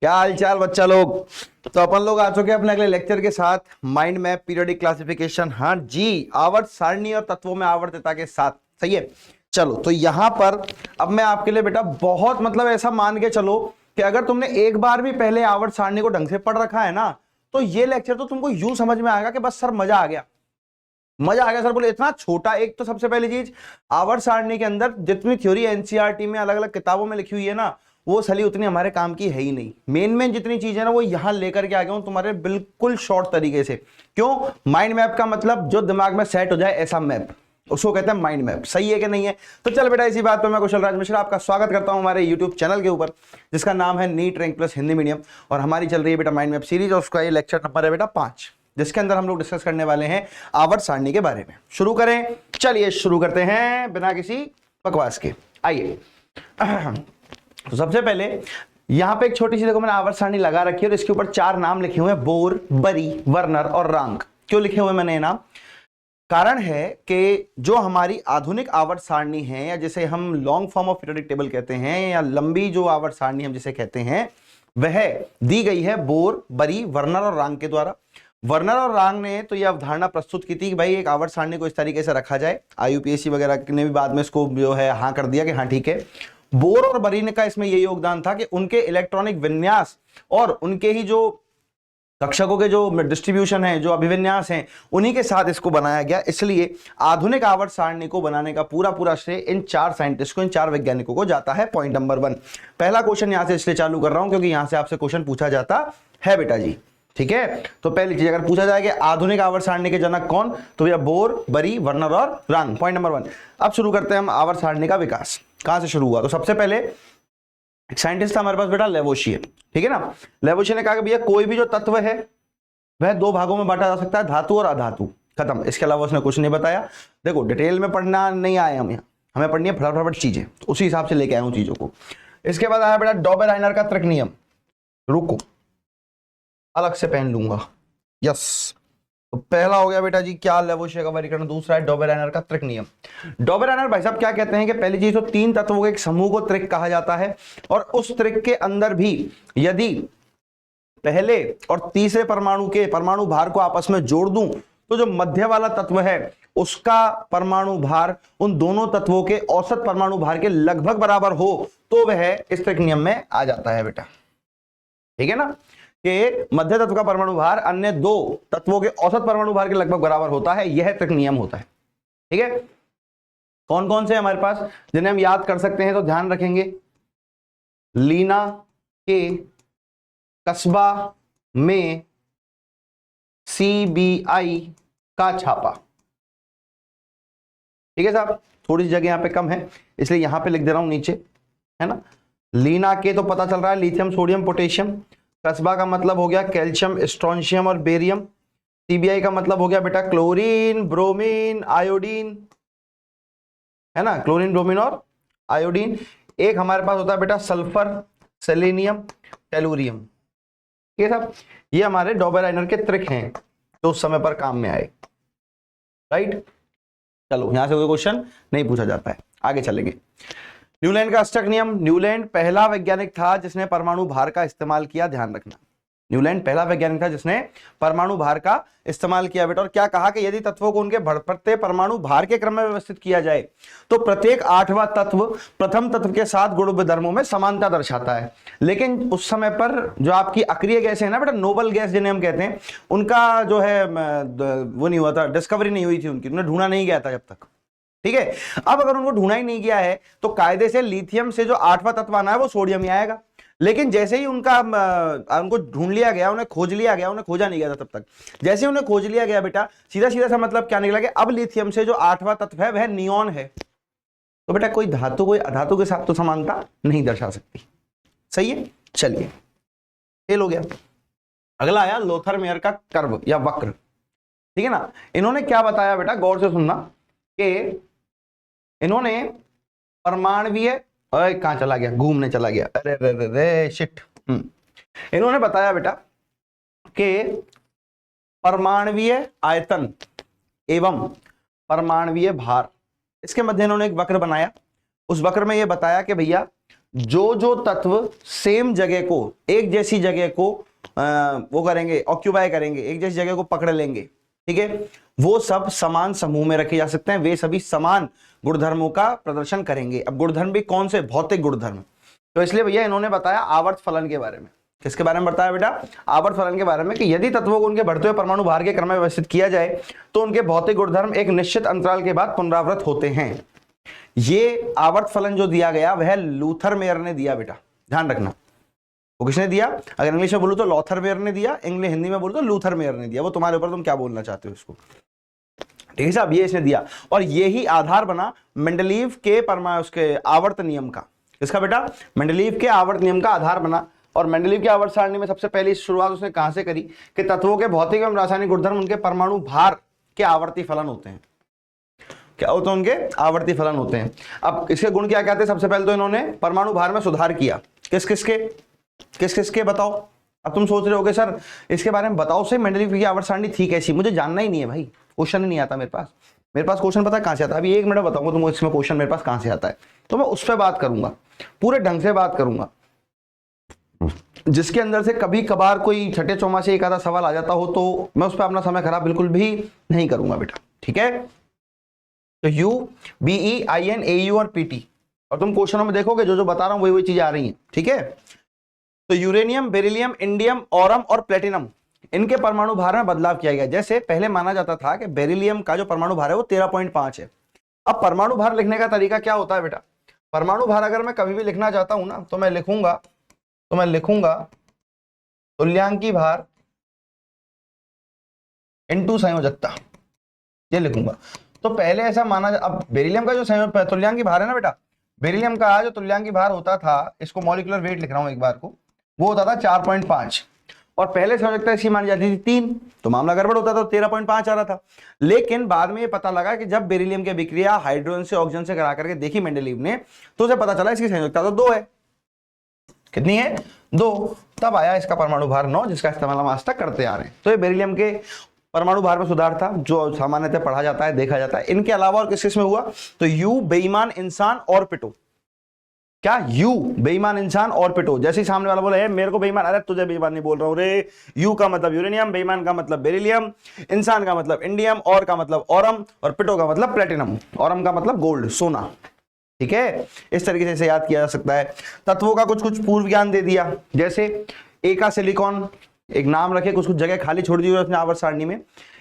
क्या हाल चाल बच्चा लोग। तो अपन लोग आ चुके हैं अपने अगले लेक्चर के साथ, माइंड मैप पीरियोडिक क्लासिफिकेशन। हाँ जी, आवर्त सारणी और तत्वों में आवर्तता के साथ। सही है। चलो तो यहां पर अब मैं आपके लिए बेटा बहुत मतलब ऐसा मान के चलो कि अगर तुमने एक बार भी पहले आवर्त सारणी को ढंग से पढ़ रखा है ना, तो ये लेक्चर तो तुमको यूं समझ में आएगा कि बस सर मजा आ गया, मजा आ गया सर। बोले इतना छोटा। एक तो सबसे पहली चीज, आवर्त सारणी के अंदर जितनी थ्योरी एनसीईआरटी में अलग अलग किताबों में लिखी हुई है ना, वो सली उतनी हमारे काम की है ही नहीं। मेन जितनी चीज है ना, वो यहां लेकर के आ गया हूं तुम्हारे बिल्कुल शॉर्ट तरीके से। क्यों? माइंड मैप का मतलब जो दिमाग में सेट हो जाए ऐसा मैप, उसको कहते हैं माइंड मैप। सही है कि नहीं है? तो चल बेटा, इसी बात पे मैं कुशल राज मिश्रा आपका स्वागत करता हूं हमारे यूट्यूब चैनल के ऊपर, जिसका नाम है NEET rank plus Hindi medium. और हमारी चल रही है बेटा माइंड मैप सीरीज, और उसका ये लेक्चर नंबर है बेटा 5, जिसके अंदर हम लोग डिस्कस करने वाले हैं आवर्त सारणी के बारे में। शुरू करें? चलिए शुरू करते हैं बिना किसी बकवास के। आइए। तो सबसे पहले यहां पे एक छोटी सी देखो मैंने आवर्त सारणी लगा रखी है, और इसके ऊपर 4 नाम लिखे हुए हैं, बोर, बरी, वर्नर और रांक। क्यों लिखे हुए मैंने ये नाम? कारण है कि जो हमारी आधुनिक आवर्त सारणी है, या जिसे हम long form of periodic table कहते हैं, या लंबी जो आवर्त सारणी हम जिसे कहते हैं, वह दी गई है बोर, बरी, वर्नर और रांग के द्वारा। वर्नर और रांग ने तो यह अवधारणा प्रस्तुत की थी कि भाई एक आवर्त सारणी को इस तरीके से रखा जाए। IUPAC वगैरह ने भी बाद में इसको जो है हाँ कर दिया कि हाँ ठीक है। बोर और बरी ने का इसमें यह योगदान था कि उनके इलेक्ट्रॉनिक विन्यास और उनके ही जो कक्षकों के जो डिस्ट्रीब्यूशन है, जो अभिविन्यास हैं, उन्हीं के साथ इसको बनाया गया। इसलिए आधुनिक आवर्त सारणी को बनाने का पूरा श्रेय इन 4 साइंटिस्ट को, इन 4 वैज्ञानिकों को जाता है। Point number 1। पहला क्वेश्चन यहां से इसलिए चालू कर रहा हूं क्योंकि यहां से आपसे क्वेश्चन पूछा जाता है बेटा जी। ठीक है। तो पहली चीज अगर पूछा जाए कि आधुनिक आवर्त सारणी के जनक कौन, तो भैया बोर, बरी, वर्नर और रांग। Point number 1। अब शुरू करते हैं हम आवर्त सारणी का विकास। कहां से शुरू हुआ? तो सबसे पहले एक साइंटिस्ट था हमारे पास बेटा, लेवोशियर। ठीक है ना। लेवोशियर ने कहा कि भैया कोई भी जो तत्व है वह 2 भागों में बांटा जा सकता है, धातु और अधातु। खत्म। इसके अलावा उसने कुछ नहीं बताया। देखो डिटेल में पढ़ना नहीं आए हम यहाँ, हमें पढ़नी है फटाफट चीजें, तो उसी हिसाब से लेके आया हूं चीजों को। इसके बाद आया बेटा डॉबेराइनर का त्रिक नियम। रुको, अलग से पहन लूंगा। यस। तो पहला हो गया बेटा जी क्या, लेवोशियर का वर्गीकरण। दूसरा है डॉबेराइनर का त्रिक नियम। डॉबेराइनर भाई साहब क्या कहते हैं कि पहली चीज तो 3 तत्वों के एक समूह को त्रिक कहा जाता है, और उस त्रिक के अंदर भी यदि पहले और तीसरे परमाणु के परमाणु भार को आपस में जोड़ दूं, तो जो मध्य वाला तत्व है उसका परमाणु भार उन दोनों तत्वों के औसत परमाणु भार के लगभग बराबर हो, तो वह इस त्रिक नियम में आ जाता है बेटा। ठीक है ना, कि मध्य तत्व का परमाणु भार अन्य 2 तत्वों के औसत परमाणु भार के लगभग बराबर होता है, यह त्रिक नियम होता है। ठीक है। कौन कौन से हमारे पास जिन्हें हम याद कर सकते हैं, तो ध्यान रखेंगे लीना के कस्बा में CBI का छापा। ठीक है साहब, थोड़ी सी जगह यहां पे कम है इसलिए यहां पे लिख दे रहा हूं नीचे, है ना। लीना के तो पता चल रहा है लिथियम, सोडियम, पोटेशियम। कस्बा का मतलब हो गया कैल्शियम, स्ट्रोंशियम और बेरियम। CBI का मतलब हो गया बेटा क्लोरीन, ब्रोमीन, आयोडीन, है ना, क्लोरीन, ब्रोमीन और आयोडीन। एक हमारे पास होता है बेटा सल्फर, सेलेनियम, टेलुरियम। ठीक है साहब, ये हमारे डॉबेराइनर के त्रिक हैं जो उस समय पर काम में आए। राइट। चलो यहां से कोई क्वेश्चन नहीं पूछा जाता है, आगे चलेंगे। न्यूलैंड का अष्टक नियम। न्यूलैंड पहला वैज्ञानिक था जिसने परमाणु भार का इस्तेमाल किया, ध्यान रखना। न्यूलैंड पहला वैज्ञानिक था जिसने परमाणु भार का इस्तेमाल किया बेटा। और क्या कहा कि यदि तत्वों को उनके बढ़ते परमाणु भार के क्रम में व्यवस्थित किया जाए, तो प्रत्येक 8वां तत्व प्रथम तत्व के साथ गुण धर्मों में समानता दर्शाता है। लेकिन उस समय पर जो आपकी अक्रिय गैस है ना बेटा, नोबल गैस जिन्हें हम कहते हैं, उनका जो है वो नहीं हुआ था, डिस्कवरी नहीं हुई थी उनकी, उन्हें ढूंढा नहीं गया था जब तक। ठीक है। अब अगर उनको ढूंढा ही नहीं गया है, तो कायदे से लिथियम से जो 8वां तत्व आना है वो सोडियम ही आएगा। लेकिन जैसे ही उनको ढूंढ लिया गया, उन्हें खोज लिया गया, उन्हें खोजा नहीं गया था तब तक, जैसे ही उन्हें खोज लिया गया बेटा, सीधा सीधा सा मतलब क्या निकला कि अब लिथियम से जो 8वां तत्व है वह नियॉन है। तो बेटा कोई धातु कोई अधातु के साथ तो समानता नहीं दर्शा सकती। सही है। चलिए, फेल हो गया। अगला आया लोथर-मेयर का कर्व या वक्र। ठीक है ना। इन्होंने क्या बताया बेटा, गौर से सुनना, कि इन्होंने परमाणवीय, कहां चला गया, घूमने चला गया, अरे रे रे रे शिट। इन्होंने बताया बेटा कि परमाणवीय आयतन एवं परमाणवीय भार, इसके मध्य इन्होंने एक वक्र बनाया। उस वक्र में यह बताया कि भैया जो जो तत्व सेम जगह को, एक जैसी जगह को वो करेंगे, ऑक्यूपाई करेंगे, एक जैसी जगह को पकड़ लेंगे, ठीक है, वो सब समान समूह में रखे जा सकते हैं, वे सभी समान गुणधर्मों का प्रदर्शन करेंगे। अब गुणधर्म भी कौन से? भौतिक गुणधर्म। तो इसलिए भैया इन्होंने बताया आवर्त फलन के बारे में। किसके बारे में बताया बेटा? आवर्त फलन के बारे में, कि यदि तत्वों को उनके बढ़ते हुए परमाणु भार के क्रम में व्यवस्थित किया जाए तो उनके भौतिक गुणधर्म एक निश्चित अंतराल के बाद पुनरावृत होते हैं। ये आवर्त फलन जो दिया गया वह लूथर मेयर ने दिया बेटा, ध्यान रखना। वो किसने दिया? अगर इंग्लिश में बोलूं तो लॉथर मेयर ने दिया, इंग्लिश हिंदी में बोलूं तो लूथर मेयर ने दिया। वो तुम्हारे ऊपर, तुम क्या बोलना चाहते हो इसको, ठीक है साहब। ये इसने दिया और यही आधार बना मेंडलीव के उसके आवर्त नियम का। इसका बेटा मेंडलीव के आवर्त नियम का आधार बना। और मेंडलीव की आवर्त सारणी में सबसे पहली शुरुआत उसने कहां से करी? कि तत्वों के भौतिक एवं रासायनिक गुणधर्म उनके परमाणु भार के आवर्ती फलन होते हैं। क्या होते हैं? उनके आवर्ती फलन होते हैं। अब इसके गुण क्या कहते हैं? सबसे पहले तो इन्होंने परमाणु भार में सुधार किया। किस किसके बताओ। अब तुम सोच रहे होगे सर इसके बारे में बताओ से, मेंडलीव की आवर्त सारणी थी कैसी? मुझे जानना ही नहीं है भाई, क्वेश्चन ही नहीं आता मेरे पास। मेरे पास क्वेश्चन पता है कहां से आता है? अभी 1 मिनट बताऊंगा तुमको इसमें क्वेश्चन मेरे पास कहां से आता है, तो मैं उस पर बात करूंगा, पूरे ढंग से बात करूंगा। जिसके अंदर से कभी कभार कोई छठे चौमासे एक आधा सवाल आ जाता हो तो मैं उस पर अपना समय खराब बिल्कुल भी नहीं करूंगा बेटा, ठीक है। तो यू BEIN AU और PT, और तुम क्वेश्चनों में देखोगे जो जो बता रहा हूं वही चीजें आ रही हैं, ठीक है। तो यूरेनियम, बेरिलियम, इंडियम, ऑरम और प्लेटिनम, इनके परमाणु भार में बदलाव किया गया। जैसे पहले माना जाता था कि बेरिलियम का जो परमाणु भार है वो 13.5 है। अब परमाणु भार लिखने का तरीका क्या होता है बेटा? परमाणु भार अगर मैं कभी भी लिखना चाहता हूं ना तो मैं लिखूंगा तुल्यांकी भार इनटू संयोजकता, ये लिखूंगा। तो पहले ऐसा माना, अब बेरिलियम का जो तुल्यांकी भार है ना बेटा, बेरिलियम का जो तुल्यांकी भार होता था, इसको मॉलिक्यूलर वेट लिख रहा हूं एक बार को, वो होता था 4.5, और पहले संयोजकता इसकी मानी जाती थी 3, तो मामला गड़बड़ होता था, तो 13.5 आ रहा था। लेकिन बाद में ये पता लगा कि जब बेरिलियम की अभिक्रिया हाइड्रोजन से ऑक्सीजन से करा करके देखी मेंडलीव ने, तो उसे पता चला इसकी संयोजकता तो 2 है। कितनी है? 2। तब आया इसका परमाणु भार 9, जिसका इस्तेमाल हम आज तक करते आ रहे हैं। तो ये बेरिलियम के परमाणु भार में सुधार था जो सामान्यतः पढ़ा जाता है, देखा जाता है। इनके अलावा और किस में हुआ? तो यू बेईमान इंसान और पिटो। क्या? यू बेईमान इंसान और पिटो। जैसे ही सामने वाला बोला है मेरे को बेईमान, अरे तुझे बेईमान नहीं बोल रहा हूं रे। यू का मतलब यूरेनियम, बेईमान का मतलब बेरिलियम, इंसान का मतलब इंडियम, और का मतलब ऑरम, और पिटो का मतलब प्लेटिनम। ऑरम का मतलब गोल्ड, सोना, ठीक है। इस तरीके से इसे याद किया जा सकता है। तत्वों का कुछ पूर्व ज्ञान दे दिया, जैसे ए का सिलिकॉन, एक नाम रखे, कुछ जगह खाली छोड़ दी उसने आवर्त सारणी में।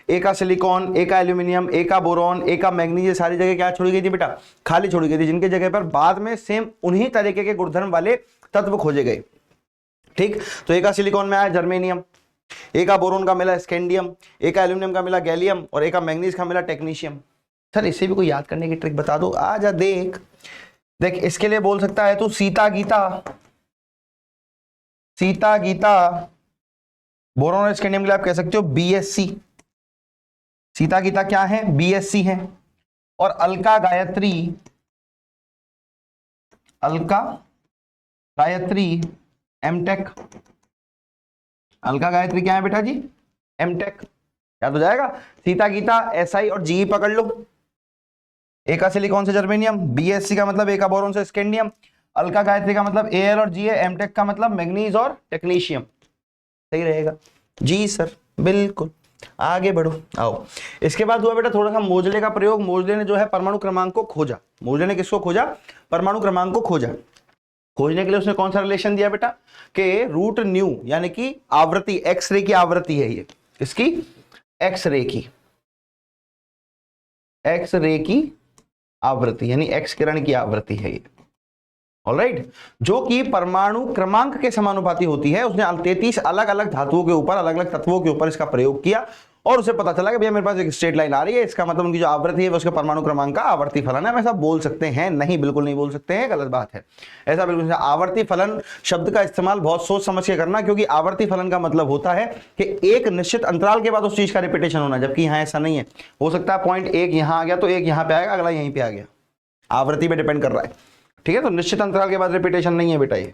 ए का सिलिकॉन, ए का एल्यूमिनियम, ए का बोरॉन, ए का मैग्नीज, ये सारी जगह क्या छोड़ी गई थी बेटा? खाली छोड़ी गई थी, जिनके जगह पर बाद में सेम उन्हीं तरीके के गुणधर्म वाले तत्व खोजे गए, ठीक। तो ए का सिलिकॉन में आया जर्मेनियम, ए का बोरोन का मिला स्कैंडियम, ए का एल्यूमिनियम का मिला गैलियम, और ए का मैग्नीज का मिला टेक्नीशियम। सर इससे भी कोई याद करने की ट्रिक बता दो। आजा देख, इसके लिए बोल सकता है तू सीता गीता। बोरोन और स्कैंडियम के लिए आप कह सकते हो BSC। सीता गीता क्या है? BSC है। और अलका गायत्री M.Tech। अलका गायत्री क्या है बेटा जी? M.Tech। याद हो जाएगा। सीता गीता SI और GE पकड़ लो। ए का सिलिकॉन से जर्मेनियम, BSC का मतलब ए का बोरोन से स्कैंडियम, अलका गायत्री का मतलब Al और Ga, M.Tech का मतलब मैग्नीज और टेक्नीशियम। सही रहेगा जी सर, बिल्कुल। आगे बढ़ो, आओ। इसके बाद हुआ बेटा थोड़ा सा मोजले का प्रयोग। मोजले ने जो है परमाणु क्रमांक को खोजा। मोजले ने किसको खोजा? परमाणु क्रमांक को खोजा। खोजने के लिए उसने कौन सा रिलेशन दिया बेटा? कि रूट न्यू, यानी कि आवृत्ति, एक्सरे की आवृत्ति है ये। इसकी एक्सरे की आवृत्ति, यानी एक्स किरण की आवृत्ति है ये, ऑलराइट, जो कि परमाणु क्रमांक के समानुपाती होती है। उसने 33 अलग अलग धातुओं के ऊपर, अलग अलग तत्वों के ऊपर इसका प्रयोग किया, और उसे पता चला कि भैया मेरे पास एक स्ट्रेट लाइन आ रही है, इसका मतलब उनकी जो आवृत्ति है वो उसके परमाणु क्रमांक का आवर्ती फलन है। हम ऐसा बोल सकते हैं? नहीं, बिल्कुल नहीं बोल सकते हैं, गलत बात है। ऐसा बिल्कुल। आवर्ती फलन शब्द का इस्तेमाल बहुत सोच समझ के करना, क्योंकि आवर्ती फलन का मतलब होता है कि एक निश्चित अंतराल के बाद उस चीज का रिपीटेशन होना, जबकि यहाँ ऐसा नहीं है। हो सकता है पॉइंट 1 यहाँ आ गया तो 1 यहाँ पे आएगा, अगला यहीं पे आ गया, आवृत्ति पे डिपेंड कर रहा है, ठीक है। तो निश्चित अंतराल के बाद रिपीटेशन नहीं है बेटा ये,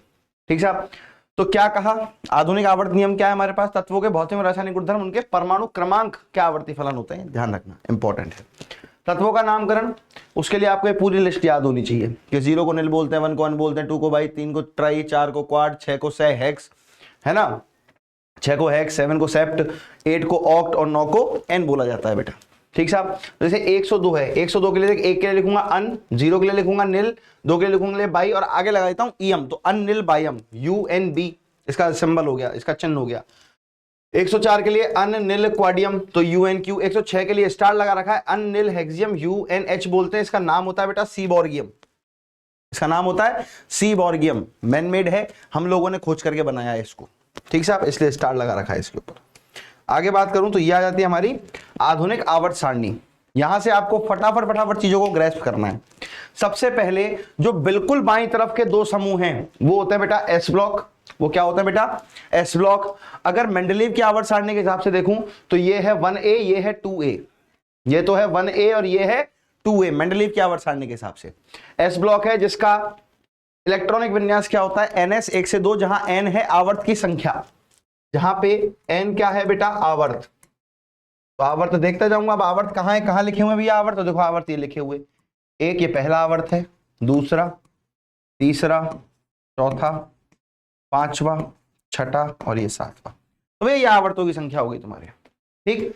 ठीक है। तो क्या कहा? आधुनिक आवर्त नियम क्या है हमारे पास? तत्वों के भौतिक और रासायनिक गुणधर्म उनके परमाणु क्रमांक के आवर्ती फलन होते हैं, ध्यान रखना, इंपॉर्टेंट है। तत्वों का नामकरण, उसके लिए आपको ये पूरी लिस्ट याद होनी चाहिए कि 0 को निल बोलते हैं, 1 को अन बोलते हैं, 2 को बाइट, 3 को ट्राई, 4 को क्वाड, 6 को से हेक्स, है ना, 6 को हेक्स, 7 को सेप्ट, 8 को ऑक्ट और 9 को एन बोला जाता है बेटा। ठीक साहब। तो जैसे 102 है, 102 के लिए एक के लिए लिखूंगा अन, 0 के लिए लिखूंगा निल, 2 के लिए लिखूंगा बाई और आगे लगा देता हूं ईएम, तो अन निल बायम, UNB इसका सिंबल हो गया, इसका चिन्ह हो गया। 104 के लिए अन निल क्वाडियम, तो UNQ। 106 के लिए स्टार लगा रखा है, अन निल हेक्सियम, UNH बोलते हैं। इसका नाम होता है बेटा सीबॉर्गियम, इसका नाम होता है सीबॉर्गियम, मैनमेड है, हम लोगों ने खोज करके बनाया है इसको। ठीक साहब, इसलिए स्टार लगा रखा है इसके ऊपर। आगे बात करूं तो ये आ जाती है हमारी आधुनिक आवर्त सारणी। यहां से आपको फटाफट चीजों को ग्रैस्प करना है। सबसे पहले जो बिल्कुल बाईं तरफ के दो समूह हैं वो होते हैं बेटा एस ब्लॉक। वो क्या होता है बेटा? S block. अगर मेंडलीव की आवर्त सारणी के हिसाब से देखूं तो ये है 1A, ये है 2A, ये तो है 1A और ये है 2A मेंडलीव की आवर्त सारणी के हिसाब से। एस ब्लॉक है जिसका इलेक्ट्रॉनिक विन्यास क्या होता है? NS 1 से 2, जहां N है आवर्त की संख्या, जहां पे N क्या है बेटा? आवर्त। तो आवर्त देखता जाऊंगा। अब आवर्त कहां है, कहां लिखे हुए भैया आवर्त? तो देखो आवर्त ये लिखे हुए, एक ये पहला आवर्त है, दूसरा, तीसरा, चौथा, पांचवा, छठा और ये सातवां। तो भैया ये आवर्तों की संख्या होगी तुम्हारे। ठीक,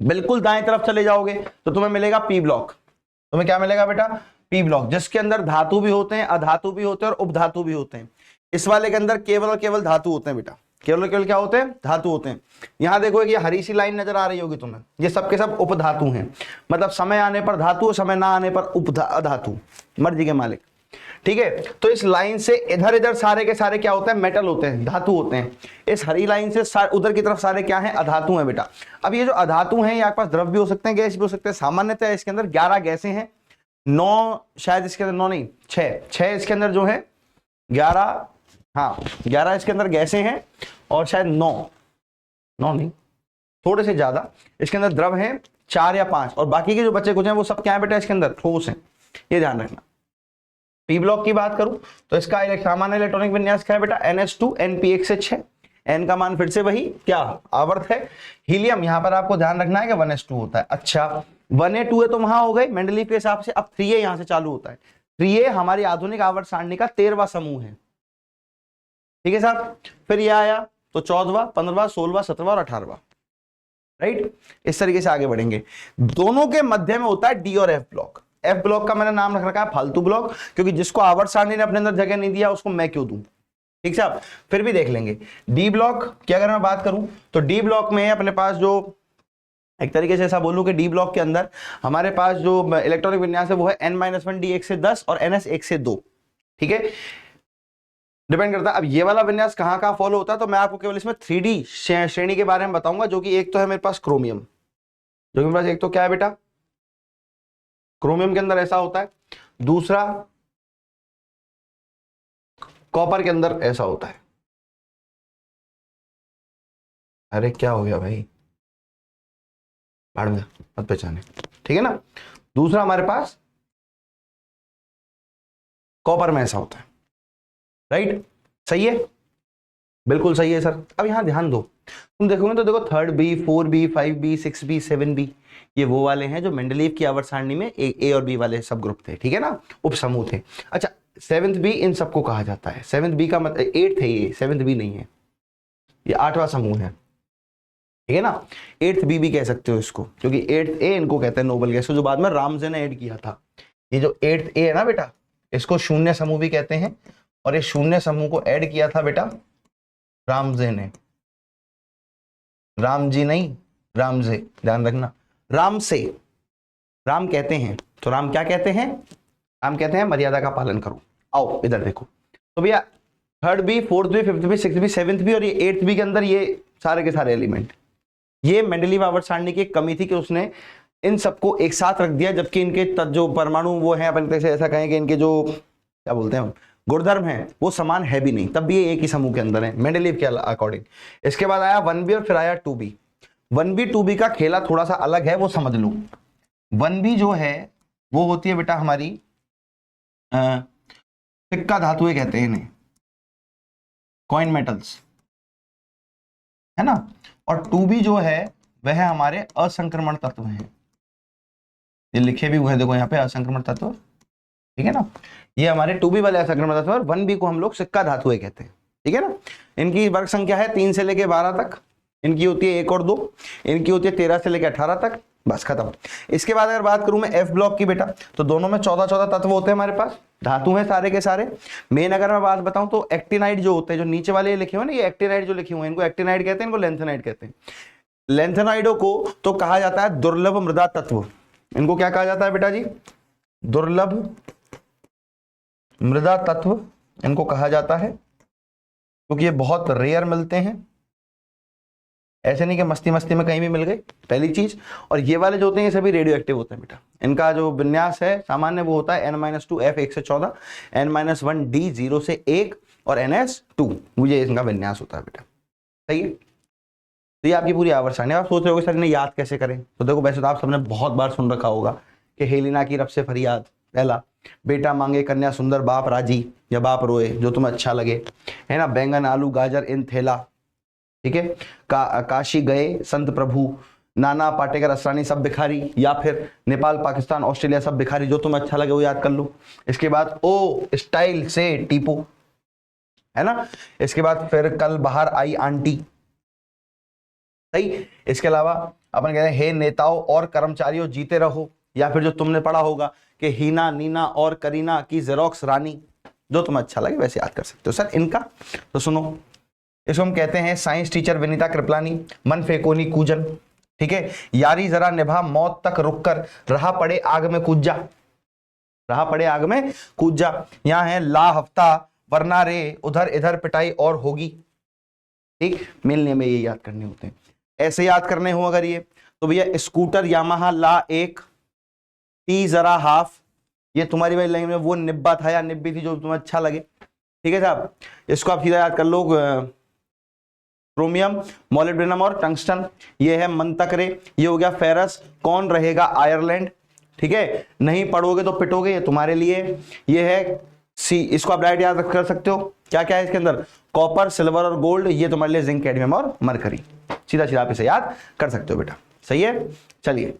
बिल्कुल दाएं तरफ चले जाओगे तो तुम्हें मिलेगा पी ब्लॉक। तुम्हें क्या मिलेगा बेटा? पी ब्लॉक, जिसके अंदर धातु भी होते हैं, अधातु भी होते हैं और उपधातु भी होते हैं। इस वाले के अंदर केवल और केवल धातु होते हैं बेटा, केवल और केवल क्या होते हैं? धातु होते हैं। यहां देखो ये हरी सी लाइन नजर आ रही होगी तुम्हें, ये सबके सब उपधातु हैं, मतलब समय आने पर धातु, समय ना आने पर अधातु, मर्जी के मालिक। ठीक है, तो इस लाइन से इधर इधर सारे के सारे क्या होते हैं? मेटल होते हैं, धातु होते हैं। इस हरी लाइन से उधर की तरफ सारे क्या हैं? अधातु हैं बेटा। अब ये जो अधातु हैं, ये आपके पास द्रव भी हो सकते हैं, गैस भी हो सकते हैं। सामान्यतः इसके अंदर 11 गैसें हैं, 9 शायद इसके अंदर, 9 नहीं 6 इसके अंदर जो है 11, हाँ 11 इसके अंदर गैसें हैं और शायद 9 नहीं थोड़े से ज्यादा इसके अंदर द्रव हैं, 4 या 5, और बाकी के जो बच्चे कुछ हैं वो सब क्या है बेटा? इसके अंदर ठोस हैं, ये ध्यान रखना। पी ब्लॉक की बात करूं तो इसका सामान्य इलेक्ट्रॉनिक विन्यास क्या है बेटा? NH2 NP1 से 6, N का मान फिर से वही क्या? आवर्त है। हीलियम यहां पर आपको ध्यान रखना है कि 1s2 होता है। अच्छा 1A 2A तो वहां हो गए मेंडलीव के हिसाब से। अब 3A यहां से चालू होता है। 3A हमारी आधुनिक आवर्त सारणी का 13वां समूह है। ठीक है साहब, फिर ये आया तो 14वां, 15वां, 16वां, 17वां और 18वां, राइट। इस तरीके से आगे बढ़ेंगे। दोनों के मध्य में होता है डी और एफ ब्लॉक। एफ ब्लॉक का मैंने नाम रख रखा है फालतू ब्लॉक, क्योंकि जिसको आवर्त सारणी ने अपने अंदर जगह नहीं दिया उसको मैं क्यों दूं। ठीक साहब, फिर भी देख लेंगे। डी ब्लॉक की अगर मैं बात करूं तो डी ब्लॉक में अपने पास जो एक तरीके से ऐसा बोलूं कि डी ब्लॉक के अंदर हमारे पास जो इलेक्ट्रॉनिक विन्यास है वो है N-1 D 1 से 10 और NS 1 से 2। ठीक है, डिपेंड करता है। अब ये वाला विन्यास कहां कहां फॉलो होता है तो मैं आपको केवल इसमें 3D श्रेणी के बारे में बताऊंगा, जो कि एक तो है मेरे पास क्रोमियम, जो कि मेरे पास एक तो क्या है बेटा? क्रोमियम के अंदर ऐसा होता है, दूसरा कॉपर के अंदर ऐसा होता है। अरे क्या हो गया भाई, मत पहचाने, ठीक है ना। दूसरा हमारे पास कॉपर में ऐसा होता है, राइट। सही है, बिल्कुल सही है सर। अब यहां ध्यान दो, तुम देखोगे तो देखो 3rd B, 4B, 5B, 6B, 7B, ये वो वाले हैं जो मेंडलीव की आवर्त सारणी में ए और बी वाले सब ग्रुप थे। ठीक है ना, उप समूह थे। अच्छा 7th B इन सबको कहा जाता है। 7th B का मतलब 8th है, ये 7th B नहीं है, ये 8वां समूह है। ठीक है ना, 8th B भी कह सकते हो इसको, क्योंकि 8th A इनको कहते हैं नोबल गैस, जो बाद में रामजे ने ऐड किया था। ये जो 8th A है ना बेटा, इसको शून्य समूह भी कहते हैं, और इस शून्य समूह को ऐड किया था बेटा रामजे ने। राम जी नहीं, रामजे, ध्यान रखना। राम से राम कहते हैं, तो राम क्या कहते हैं? राम कहते हैं मर्यादा का पालन करो। आओ इधर देखो, तो भैया 3rd B, 4th B, 5th B, 6th B, 7th B और ये 8th B के अंदर ये सारे के सारे एलिमेंट। ये मेंडलीव आवर्त सारणी की एक कमी थी कि उसने इन सबको एक साथ रख दिया, जबकि इनके जो परमाणु वो हैं, अपन से ऐसा कहें कि इनके जो क्या बोलते हैं गुणधर्म हैं वो समान है भी नहीं, तब भी ये एक ही समूह के अंदर है मेंडलीव के अकॉर्डिंग। इसके बाद आया 1B और फिर आया 2B। 1B 2B का खेला थोड़ा सा अलग है, वो समझ लो। 1B जो है वो होती है बेटा हमारी सिक्का धातुएं कहते हैं इन्हें, कॉइन मेटल्स, है ना। और 2B जो है वह हमारे असंक्रमण तत्व हैं। ये लिखे भी हुए हैं, देखो यहाँ पे असंक्रमण तत्व, ठीक है ना। ये हमारे 2b वाले असंक्रमण तत्व और 1b को हम लोग सिक्का धातुएं कहते हैं, ठीक है ना। इनकी वर्ग संख्या है 3 से लेके 12 तक, इनकी होती है 1 और 2, इनकी होती है 13 से लेके 18 तक, बस खत्म। इसके बाद अगर बात करूं मैं F ब्लॉक की बेटा, तो दोनों में 14 तत्व होते हैं हमारे पास, धातु हैं सारे के सारे। मेन अगर मैं बात बताऊं तो एक्टिनाइड जो होते हैं, जो नीचे वाले लिखे हुए ना, ये एक्टिनाइड जो लिखे हुए हैं, इनको एक्टिनाइड कहते हैं, इनको लेंथेनाइड कहते हैं। लेंथेनाइडों को तो कहा जाता है दुर्लभ मृदा तत्व। इनको क्या कहा जाता है बेटा जी? दुर्लभ मृदा तत्व इनको कहा जाता है, क्योंकि ये बहुत रेयर मिलते हैं। ऐसे नहीं कि मस्ती मस्ती में कहीं भी मिल गए, पहली चीज। और ये वाले जो होते हैं ये सभी रेडियो एक्टिव होते हैं बेटा। इनका जो विन्यास है सामान्य वो होता है N-2 F 1 से 14, N-1 D 0 से 1 और NS2, ये इनका विन्यास होता है बेटा। सही है। तो ये आपकी पूरी आवर्त सारणी। आप सोच रहे होगे सर इन्हें याद कैसे करें? तो देखो, वैसे तो आप सबने बहुत बार सुन रखा होगा कि हेलिना की रब से फरियाद, पहला बेटा मांगे कन्या सुंदर बाप राजी, या बाप रोए जो तुम्हें अच्छा लगे, है ना। बैंगन आलू गाजर इन थैला, ठीक है। काशी गए संत प्रभु, नाना पाटेकर असरानी सब भिखारी, या फिर नेपाल पाकिस्तान ऑस्ट्रेलिया सब भिखारी, जो तुम्हें अच्छा लगे वो याद कर लो। इसके बाद ओ स्टाइल से टीपो, है ना। इसके बाद फिर कल बाहर आई आंटी, सही। इसके अलावा अपन कहते हैं हे नेताओं और कर्मचारियों जीते रहो, या फिर जो तुमने पढ़ा होगा कि हीना नीना और करीना की जेरोक्स रानी, जो तुम्हें अच्छा लगे वैसे याद कर सकते हो। सर इनका तो सुनो, इसको हम कहते हैं साइंस टीचर विनीता कृपलानी, मन फेकोनी कूजन, ठीक है। यारी जरा निभा मौत तक रुक कर, रहा पड़े आग में कूद जा, रहा पड़े आग में कूद जा। यहाँ है ला हफ्ता वरना रे, उधर इधर पिटाई और होगी, ठीक। मिलने में ये याद करने होते हैं। ऐसे याद करने हो अगर ये, तो भैया स्कूटर यामाहा ला 1, टी जरा हाफ, ये तुम्हारी वाली लाइन में वो निब्बा था या निब्बी थी जो तुम्हें अच्छा लगे, ठीक है साहब। इसको आप सीधा याद कर लो, क्रोमियम मोलिब्डेनम और टंगस्टन। ये है मंतकरे, ये हो गया फेरस। कौन रहेगा आयरलैंड, ठीक है। नहीं पढ़ोगे तो पिटोगे, ये तुम्हारे लिए। ये है सी, इसको आप डायरेक्ट याद कर सकते हो। क्या क्या है इसके अंदर? कॉपर सिल्वर और गोल्ड, ये तुम्हारे लिए जिंक कैडमियम और मरकरी। सीधा सीधा आप इसे याद कर सकते हो बेटा, सही है। चलिए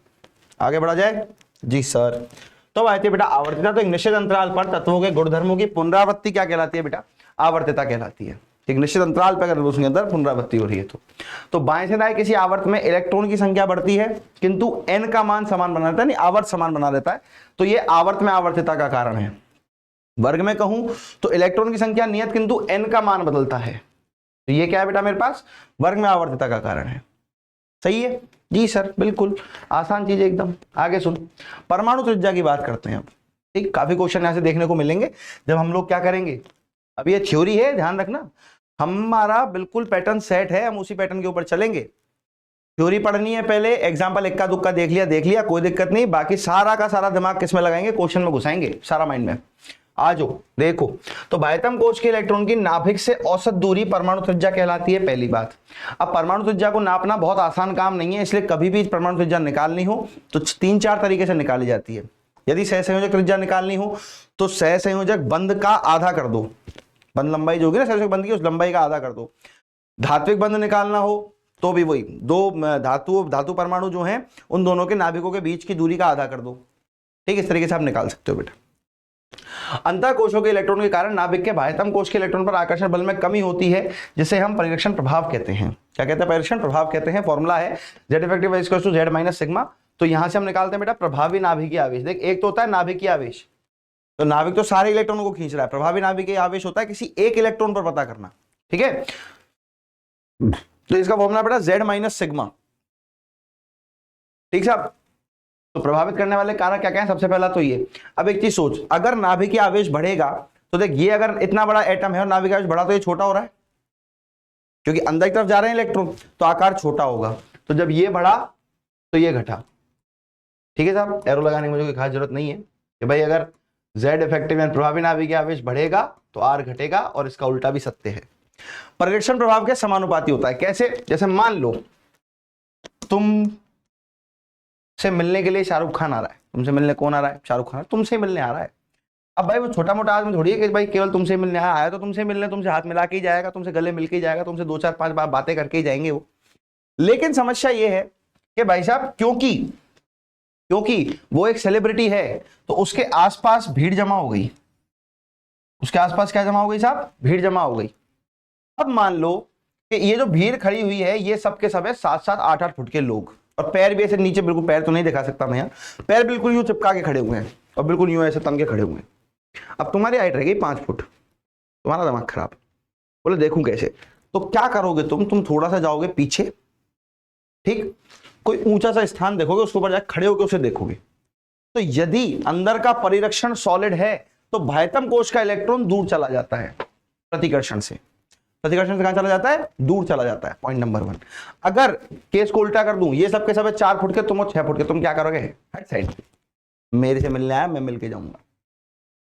आगे बढ़ा जाए जी सर। तो आती है बेटा आवर्तिता। तो एक निश्चित अंतराल पर तत्वों के गुणधर्मों की पुनरावृत्ति क्या कहलाती है बेटा? आवर्तिता कहलाती है। एक निश्चित अंतराल पर अगर उसके अंदर पुनरावृत्ति हो रही है तो बाएं से दाएं किसी आवर्त में इलेक्ट्रॉन की संख्या बढ़ती है किंतु n का मान समान बना रहता है, नहीं आवर्त समान बना रहता है, तो ये आवर्त में आवर्तिता का कारण है। वर्ग में कहूं तो इलेक्ट्रॉन की संख्या नियत किंतु n का मान बदलता है, तो ये क्या है बेटा मेरे पास? वर्ग में आवर्तिता का कारण है। सही है जी सर, बिल्कुल आसान चीज एकदम। आगे सुन, परमाणु त्रिज्या की बात करते हैं अब, ठीक। काफी क्वेश्चन यहां से देखने को मिलेंगे जब हम लोग क्या करेंगे। अब ये थ्योरी है, ध्यान रखना, हमारा बिल्कुल पैटर्न सेट है, हम उसी पैटर्न के ऊपर चलेंगे। थ्योरी पढ़नी है पहले, एग्जाम्पल इक्का दुक्का देख लिया कोई दिक्कत नहीं, बाकी सारा का सारा दिमाग किस में लगाएंगे? क्वेश्चन में घुसाएंगे, सारा माइंड में। आ जाओ देखो, तो बाह्यतम कोश के इलेक्ट्रॉन की नाभिक से औसत दूरी परमाणु त्रिज्या कहलाती है, पहली बात। अब परमाणु त्रिज्या को नापना बहुत आसान काम नहीं है, इसलिए कभी भी परमाणु त्रिज्या निकालनी हो तो 3-4 तरीके से निकाली जाती है। यदि सहसंयोजक त्रिज्या निकालनी हो तो सहसंयोजक बंध का आधा कर दो, बंध लंबाई जो होगी ना सहसंयोजक बंध की, उस लंबाई का आधा कर दो। धात्विक बंध निकालना हो तो भी वही, दो धातु परमाणु जो हैं उन दोनों के नाभिकों के बीच की दूरी का आधा कर दो, ठीक। इस तरीके से आप निकाल सकते हो बेटा। अंतः कोशों के इलेक्ट्रॉन के कारण नाभिक के बाह्यतम कोश के इलेक्ट्रॉन पर आकर्षण बल में कमी होती है, जिसे हम परिरक्षण प्रभाव कहते हैं। क्या कहते हैं? परिरक्षण प्रभाव कहते हैं। फॉर्मूला है Z effective equals to Z minus sigma. तो यहां से हम निकालते हैं बेटा प्रभावी नाभिकीय आवेश। देख, एक तो होता है नाभिकीय आवेश, तो नाभिक तो सारे इलेक्ट्रॉनों को खींच रहा है। प्रभावी नाभिकीय आवेश होता है किसी एक इलेक्ट्रॉन पर पता करना, ठीक है। तो इसका फॉर्मूला बेटा Z माइनस सिग्मा, ठीक साहब। तो प्रभावित करने वाले कारक क्या क्या है? सबसे पहला तो ये। अब एक चीज सोच, अगर नाभिकीय आवेश बढ़ेगा तो देख, ये अगर इतना बड़ा एटम है और नाभिकीय आवेश बढ़ा तो ये छोटा हो रहा है, क्योंकि अंदर की तरफ जा रहे हैं इलेक्ट्रॉन, तो आकार छोटा होगा। तो जब ये बढ़ा तो ये घटा, ठीक है साहब। एरो लगाने की मुझे कोई खास जरूरत नहीं है कि भाई अगर Z इफेक्टिव यानी प्रभावी नाभिकीय आवेश बढ़ेगा तो R घटेगा, और इसका उल्टा भी सत्य है। परिरक्षण प्रभाव के समानुपाती होता है। कैसे? जैसे मान लो तुम से मिलने के लिए शाहरुख खान आ रहा है, तुमसे मिलने कौन आ रहा है? शाहरुख खान तुमसे मिलने आ रहा है। अब भाई वो छोटा मोटा आदमी थोड़ी है कि भाई केवल तुमसे मिलने आया, तो तुमसे मिलने तुमसे हाथ मिला के ही जाएगा, तुमसे गले मिल के ही जाएगा, तुमसे 2-4-5 बार बातें करके ही जाएंगे वो। लेकिन समस्या ये है कि भाई साहब, क्योंकि क्योंकि वो एक सेलिब्रिटी है तो उसके आसपास भीड़ जमा हो गई। उसके आसपास क्या जमा हो गई साहब? भीड़ जमा हो गई। अब मान लो कि ये जो भीड़ खड़ी हुई है ये सब के सब है 7-7, 8-8 फुट के लोग, और पैर भी ऐसे नीचे, बिल्कुल पैर तो नहीं दिखा सकता मैं यहाँ, पैर बिल्कुल यूं चिपका के खड़े हुए हैं और बिल्कुल यूं ऐसे तंग के खड़े हुए हैं। अब तुम्हारी हाइट रह गई 5 फुट, तुम्हारा दिमाग खराब, बोले देखूं कैसे? तो क्या करोगे तुम थोड़ा सा जाओगे पीछे, ठीक, कोई ऊंचा सा स्थान देखोगे, उसके ऊपर जाकर खड़े होकर उसे देखोगे। तो यदि अंदर का परिरक्षण सॉलिड है तो बाह्यतम कोश का इलेक्ट्रॉन दूर चला जाता है प्रतिकर्षण से। प्रतिकर्षण से कहां चला जाता है? दूर चला जाता है। Point number 1। अगर केस को उल्टा कर दूं, ये सब के सब 4 फुट के, तुम 6 फुट के, तुम क्या करोगे? हट साइड, मेरे से मिलने आया, मैं मिलके जाऊंगा।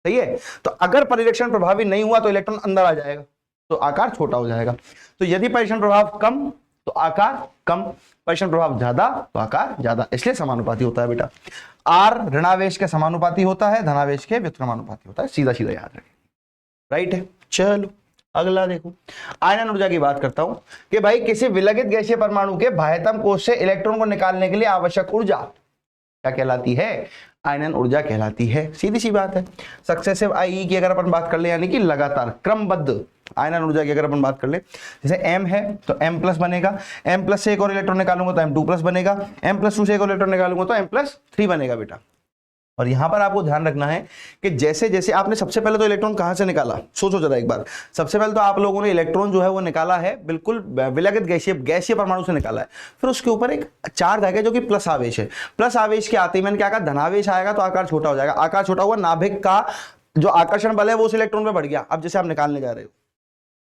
सही है? तो अगर परिरक्षण प्रभावी नहीं हुआ तो इलेक्ट्रॉन अंदर आ जाएगा, तो आकार छोटा हो जाएगा। तो यदि परिरक्षण प्रभाव कम तो आकार कम, परिरक्षण प्रभाव ज्यादा तो आकार ज्यादा, इसलिए समानुपाती होता है बेटा। आर ऋणावेश के समानुपाती होता है, धनावेश के व्युत्क्रमानुपाती होता है, सीधा सीधा याद रखें। राइट है? चलो अगला देखो, आयनन ऊर्जा की बात करता हूं कि भाई किसी विलगित गैसीय परमाणु के बाह्यतम कोश से इलेक्ट्रॉन को निकालने के लिए आवश्यक ऊर्जा क्या कहलाती है? आयनन ऊर्जा कहलाती है। सीधी सी बात है। सक्सेसिव आई की अगर अपन बात कर ले, यानी कि लगातार क्रमबद्ध आयनन ऊर्जा की अगर अपन बात कर ले, जैसे m है तो m प्लस बनेगा, m प्लस से एक और इलेक्ट्रॉन निकालूंगा तो m2 प्लस बनेगा, m प्लस 2 से एक और इलेक्ट्रॉन निकालूंगा तो m प्लस 3 बनेगा बेटा। और यहां पर आपको ध्यान रखना है कि जैसे जैसे आपने सबसे पहले तो इलेक्ट्रॉन कहां से निकाला, सोचो जरा एक बार। सबसे पहले तो आप लोगों ने इलेक्ट्रॉन जो है वो निकाला है बिल्कुल विलगित गैसीय परमाणु से निकाला है। फिर उसके ऊपर एक चार्ज आ गया जो कि प्लस आवेश है। प्लस आवेश के आते ही मैंने क्या कहा? धनावेश आएगा तो आकार छोटा हो जाएगा। आकार छोटा हुआ, नाभिक का जो आकर्षण बल है वो उस इलेक्ट्रॉन पे बढ़ गया। अब जैसे आप निकालने जा रहे हो,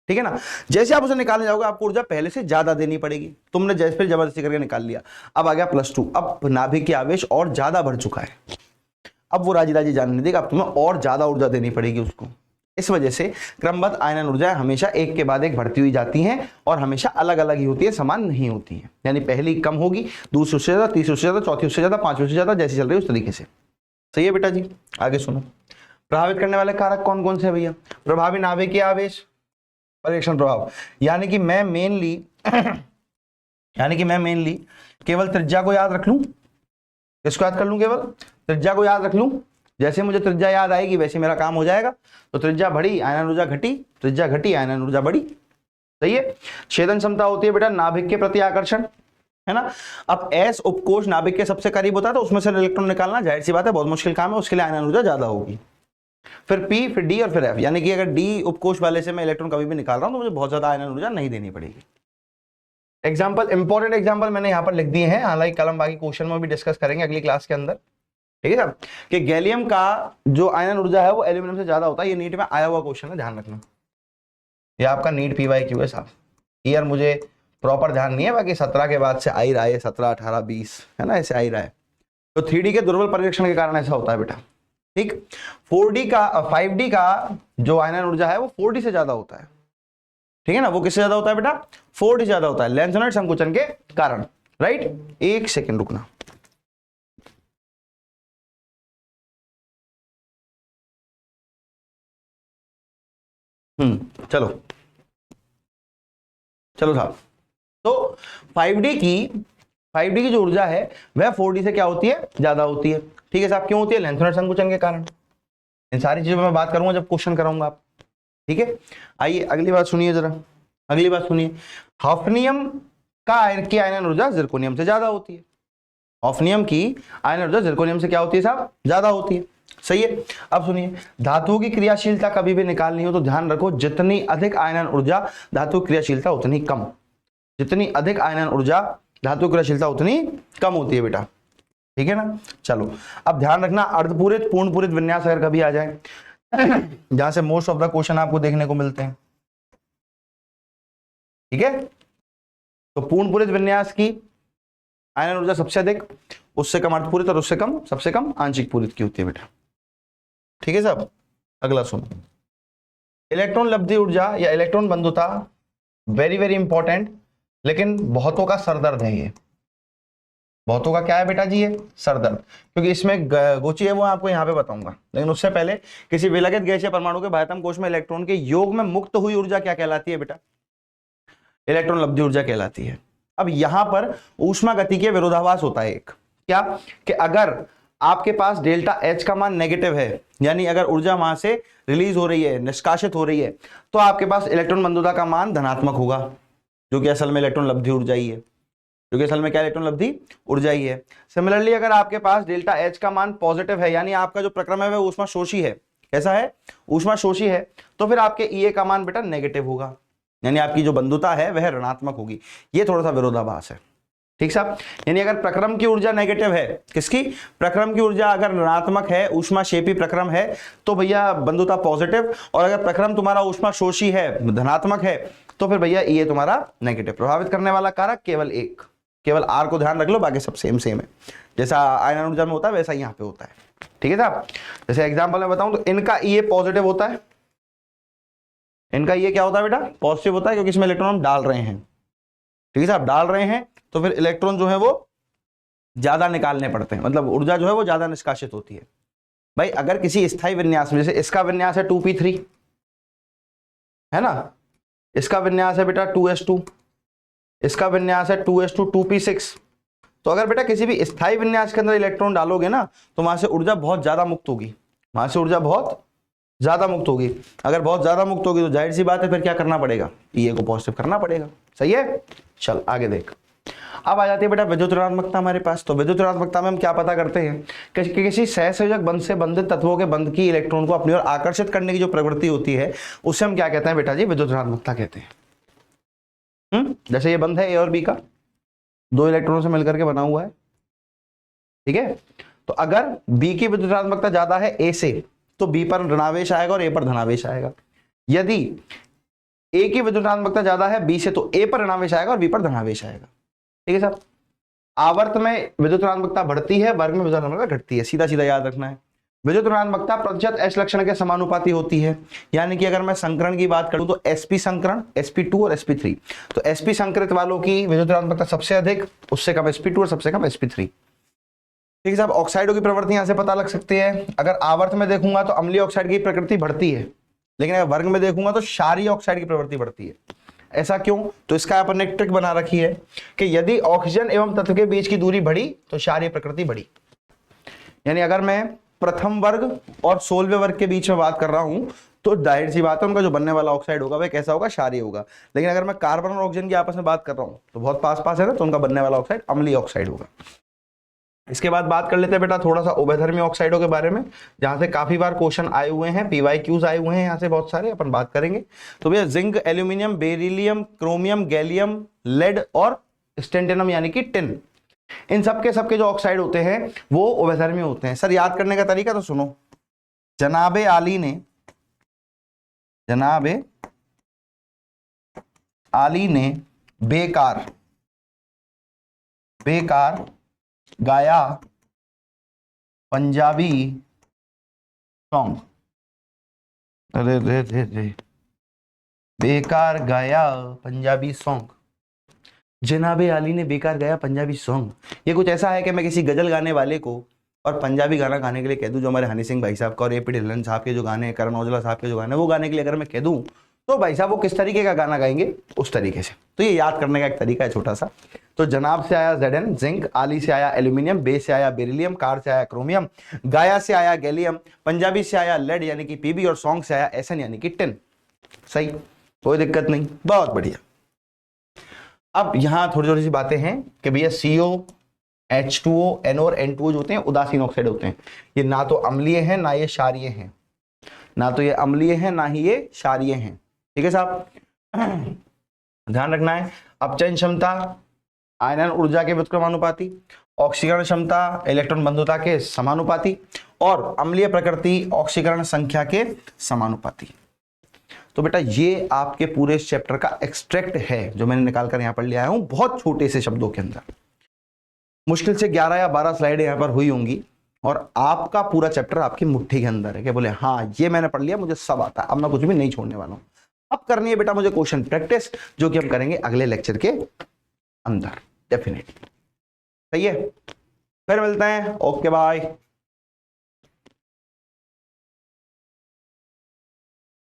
ठीक है ना, जैसे आप उसे निकालने जाओगे आपको ऊर्जा पहले से ज्यादा देनी पड़ेगी। तुमने जैसे फिर जबरदस्ती करके निकाल लिया, अब आ गया +2। अब नाभिक के आवेश और ज्यादा बढ़ चुका है, अब वो राजी राजी जाने नहीं देगा, अब तुम्हें और ज्यादा ऊर्जा देनी पड़ेगी उसको। इस वजह से क्रमबद्ध आयनन ऊर्जा हमेशा एक के बाद एक बढ़ती हुई जाती हैं और हमेशा अलग अलग ही होती है, समान नहीं होती है। यानी पहली कम होगी, दूसरी उससे ज्यादा, तीसरी उससे ज्यादा, चौथी उससे ज्यादा, पांचवी उससे ज्यादा, जैसी चल रही है उस तरीके से। सही है बेटा जी? आगे सुनो, प्रभावित करने वाले कारक कौन कौन से भैया? प्रभावी नाभिकीय आवेश, परिरक्षण प्रभाव। यानी कि मैं मेनली केवल त्रिज्या को याद रख लूं। किसको याद कर लूं? केवल त्रिज्या को याद रख लूं। जैसे मुझे त्रिज्या याद आएगी वैसे मेरा काम हो जाएगा। तो त्रिज्या बढ़ी, आयनन ऊर्जा घटी, त्रिज्या घटी, आयनन ऊर्जा बढ़ी। सही है? छेदन क्षमता होती है बेटा नाभिक के प्रति आकर्षण, है ना। अब एस उपकोष नाभिक के सबसे करीब होता है तो उसमें से इलेक्ट्रॉन निकालना जाहिर सी बात है बहुत मुश्किल काम है, उसके लिए आयनन ऊर्जा ज्यादा होगी। फिर पी, फिर डी और फिर एफ। यानी कि अगर डी उपकोष वाले से मैं इलेक्ट्रॉन कभी भी निकाल रहा हूं तो मुझे बहुत ज्यादा आयनन ऊर्जा नहीं देनी पड़ेगी। एग्जाम्पल, इंपॉर्टेंट एग्जाम्पल मैंने यहां पर लिख दिए हैं, हालांकि कलम बाकी क्वेश्चन में भी डिस्कस करेंगे अगली क्लास के अंदर। ठीक है साहब? कि गैलियम का जो आयनन ऊर्जा है वो एल्यूमिनियम से ज्यादा होता है। ये नीट में आया हुआ क्वेश्चन है, ध्यान रखना। ये आपका नीट PYQ है साहब। ईयर मुझे प्रॉपर ध्यान नहीं है, बाकी 17 के बाद से आई रहा है, 17, 18, 20 है ना, ऐसे आई रहा है। तो 3D के दुर्बल परिरक्षण के कारण ऐसा होता है बेटा। ठीक, 4D का 5D का जो आयनन ऊर्जा है वो 4D से ज्यादा होता है। ठीक है ना, वो किससे ज्यादा होता है बेटा? 4D ज्यादा होता है, लेंथेनॉइड संकुचन के कारण। राइट? एक सेकेंड रुकना। चलो साहब, तो 5D की जो ऊर्जा है वह 4D से क्या होती है? ज्यादा होती है। ठीक है साहब? क्यों होती है? लेंथेनॉइड संकुचन के कारण। इन सारी चीजों में बात करूंगा जब क्वेश्चन कराऊंगा आप। ठीक है, आइए अगली बात सुनिए जरा। अगली बात सुनिए, हॉफनियम की आयनन ऊर्जा जिरकोनियम से ज्यादा होती है। हॉफनियम की आयनन ऊर्जा जिरकोनियम से क्या होती है साहब? ज्यादा होती है। सही है? अब सुनिए, धातुओं की क्रियाशीलता कभी भी निकालनी हो तो ध्यान रखो, जितनी अधिक आयनन ऊर्जा धातु की क्रियाशीलता उतनी कम। जितनी अधिक आयनन ऊर्जा धातु की क्रियाशीलता उतनी कम होती है बेटा। ठीक है ना? चलो अब ध्यान रखना, अर्धपूरित पूर्ण पूरित विन्यास अगर कभी आ जाए जहां से मोस्ट ऑफ द क्वेश्चन आपको देखने को मिलते हैं। ठीक है, तो पूर्ण पूरित विन्यास की आयनन ऊर्जा सबसे अधिक, उससे कम अर्धपूरित और उससे कम सबसे कम आंशिक पूरित की होती है बेटा। ठीक है साहब? अगला सुनो, इलेक्ट्रॉन लब्धि ऊर्जा या इलेक्ट्रॉन बंधुता, वेरी वेरी इंपॉर्टेंट, लेकिन बहुतों का सरदर्द है ये। बहुतों का क्या है बेटा जी? ये सरदर्द, क्योंकि इसमें गोची है वो आपको यहाँ पे बताऊंगा। लेकिन उससे पहले, किसी विलगित गैसीय परमाणु के बाह्यतम कोश में इलेक्ट्रॉन के योग में मुक्त हुई ऊर्जा क्या कहलाती है बेटा? इलेक्ट्रॉन लब्धि ऊर्जा कहलाती है। अब यहां पर ऊष्मा गति के विरोधाभास होता है एक। क्या कि अगर आपके पास डेल्टा एच का मान नेगेटिव है, यानी अगर ऊर्जा वहां से रिलीज हो रही है, निष्कासित हो रही है, तो आपके पास इलेक्ट्रॉन बंधुता का मान धनात्मक होगा, जो कि असल में इलेक्ट्रॉन लब्धि ऊर्जा ही है, जो कि असल में क्या इलेक्ट्रॉन लब्धि ऊर्जा ही है। सिमिलरली अगर आपके पास डेल्टा एच का मान पॉजिटिव है, यानी आपका जो प्रक्रम है वह ऊष्मा शोषी है, कैसा है, ऊष्मा शोषी है, तो फिर आपके ईए का मान बेटा नेगेटिव होगा, यानी आपकी जो बंधुता है वह ऋणात्मक होगी। ये थोड़ा सा विरोधाभास है, ठीक साहब। यानी अगर प्रक्रम की ऊर्जा नेगेटिव है, किसकी, प्रक्रम की ऊर्जा अगर ऋणात्मक है, ऊष्माक्षेपी प्रक्रम है, तो भैया बंधुता पॉजिटिव, और अगर प्रक्रम तुम्हारा ऊष्मा शोषी है, धनात्मक है, तो फिर भैया ये तुम्हारा नेगेटिव। प्रभावित करने वाला कारक केवल एक, केवल आर को ध्यान रख लो, बाकी सब सेम सेम है, जैसा आयन ऊर्जा में होता है वैसा यहाँ पे होता है, ठीक है साहब। जैसे एग्जाम्पल में बताऊं तो इनका ये पॉजिटिव होता है, इनका ये क्या होता है बेटा, पॉजिटिव होता है, क्योंकि इसमें इलेक्ट्रॉन हम डाल रहे हैं, ठीक है साहब, डाल रहे हैं, तो फिर इलेक्ट्रॉन जो है वो ज्यादा निकालने पड़ते हैं, मतलब ऊर्जा जो है वो ज्यादा निष्कासित होती है। भाई अगर किसी स्थायी विन्यास में, जैसे इसका विन्यास है 2p3, है ना, इसका विन्यास है बेटा 2s2, इसका विन्यास है 2s2 2p6, तो अगर बेटा किसी भी स्थायी विन्यास के अंदर इलेक्ट्रॉन डालोगे ना, तो वहां से ऊर्जा बहुत ज्यादा मुक्त होगी, वहां से ऊर्जा बहुत ज्यादा मुक्त होगी। अगर बहुत ज्यादा मुक्त होगी तो जाहिर सी बात है फिर क्या करना पड़ेगा, ये को पॉजिटिव करना पड़ेगा, सही है। चल आगे देख, अब आ जाती है बेटा विद्युत ऋणात्मकता हमारे पास। तो विद्युत ऋणात्मकता में हम क्या पता करते हैं कि किसी सहसंयोजक बंध से बंधित तत्वों के बंध की इलेक्ट्रॉन को अपनी ओर आकर्षित करने की जो प्रवृत्ति होती है, उसे हम क्या कहते हैं बेटा जी, विद्युत ऋणात्मकता कहते हैं। जैसे ये बंध है ए और बी का, दो इलेक्ट्रॉनों से मिलकर के बना हुआ है, ठीक है। तो अगर बी की विद्युत ऋणात्मकता ज्यादा है ए से, तो बी पर ऋणावेश आएगा और ए पर धनावेश आएगा। यदि ए की विद्युत ऋणात्मकता ज्यादा है बी से, तो ए पर ऋणावेश आएगा और बी पर धनावेश आएगा, ठीक है साहब। आवर्त में विद्युत ऋणात्मकता बढ़ती है, वर्ग में विद्युत ऋणात्मकता घटती है, सीधा सीधा याद रखना है। विद्युत ऋणात्मकता प्रतिशत एच लक्षण के समानुपाती होती है, यानी कि अगर मैं संकरण की बात करूं तो sp संकरण, sp2 और sp3, तो sp संकरित वालों की विद्युत ऋणात्मकता सबसे अधिक, उससे कम sp2 और सबसे कम sp3, ठीक है साहब। ऑक्साइडों की प्रवृत्ति यहां से पता लग सकती है। अगर आवर्त में देखूंगा तो अम्लीय ऑक्साइड की प्रकृति बढ़ती है, लेकिन अगर वर्ग में देखूंगा तो क्षारीय ऑक्साइड की प्रवृत्ति बढ़ती है। ऐसा क्यों, तो इसका अपन ने ट्रिक बना रखी है कि यदि ऑक्सीजन एवं तत्व के बीच की दूरी बढ़ी तो क्षारीय प्रकृति बढ़ी। यानी अगर मैं प्रथम वर्ग और 16वें वर्ग के बीच में बात कर रहा हूं, तो जाहिर सी बात है उनका जो बनने वाला ऑक्साइड होगा वह कैसा होगा, क्षारीय होगा। लेकिन अगर मैं कार्बन और ऑक्सीजन की आपस में बात कर रहा हूं तो बहुत पास पास है ना, तो उनका बनने वाला ऑक्साइड अम्लीय ऑक्साइड होगा। इसके बाद बात कर लेते हैं बेटा थोड़ा सा उभयधर्मी ऑक्साइडों के बारे में, जहां से काफी बार क्वेश्चन आए हुए हैं, PYQs आए हुए हैं यहाँ से बहुत सारे, अपन बात करेंगे। तो भैया zinc, aluminium, beryllium, chromium, gallium, lead और स्टेंटिनम यानी कि टिन, इन सबके जो ऑक्साइड होते हैं वो उभयधर्मी होते हैं। सर याद करने का तरीका तो सुनो, जनाबे आली ने बेकार गाया पंजाबी सॉन्ग, अरे रे रे रे, बेकार गाया पंजाबी सॉन्ग, जनाबे आली ने बेकार गाया पंजाबी सॉन्ग। ये कुछ ऐसा है कि मैं किसी गजल गाने वाले को और पंजाबी गाना गाने के लिए कह दूं, जो हमारे हनी सिंह भाई साहब का और AP ढिल्लन साहब के जो गाने, करण औजला साहब के जो गाने, वो गाने के लिए अगर मैं कह दूं, तो भाई साहब वो किस तरीके का गाना गाएंगे उस तरीके से। तो ये याद करने का एक तरीका है छोटा सा। तो जनाब से आया Zn जिंक, आली से आया एल्यूमिनियम, बे से आया बेरिलियम, कार से आया क्रोमियम, गाया से आया गैलियम, पंजाबी से आया लेड यानी कि PB, और सॉन्ग से आया SN यानी कि टिन। सही, कोई दिक्कत नहीं, बहुत बढ़िया। अब यहां थोड़ी थोड़ी सी बातें हैं कि भैया CO, H2O, NO और N2O जो होते हैं उदासीन ऑक्साइड होते हैं। ये ना तो अम्लीय हैं ना ये क्षारीय हैं, ना तो ये अम्लीय हैं ना ही ये क्षारीय हैं, ठीक है साहब, ध्यान रखना है। अपचयन क्षमता आयनन ऊर्जा के व्युत्क्रमानुपाती, ऑक्सीकरण क्षमता इलेक्ट्रॉन बंधुता के समानुपाती, और अम्लीय प्रकृति ऑक्सीकरण संख्या के समानुपाती। तो बेटा ये आपके पूरे चैप्टर का एक्सट्रैक्ट है जो मैंने निकाल कर यहां पर ले आया हूं, बहुत छोटे से शब्दों के अंदर। मुश्किल से 11 या 12 स्लाइडें यहां पर हुई होंगी, और आपका पूरा चैप्टर आपकी मुट्ठी के अंदर है कि बोले हाँ ये मैंने पढ़ लिया, मुझे सब आता है, अब मैं कुछ भी नहीं छोड़ने वाला हूं। अब करनी है बेटा मुझे क्वेश्चन प्रैक्टिस, जो कि हम करेंगे अगले लेक्चर के अंदर डेफिनेटली, सही है। फिर मिलते हैं, ओके बाय।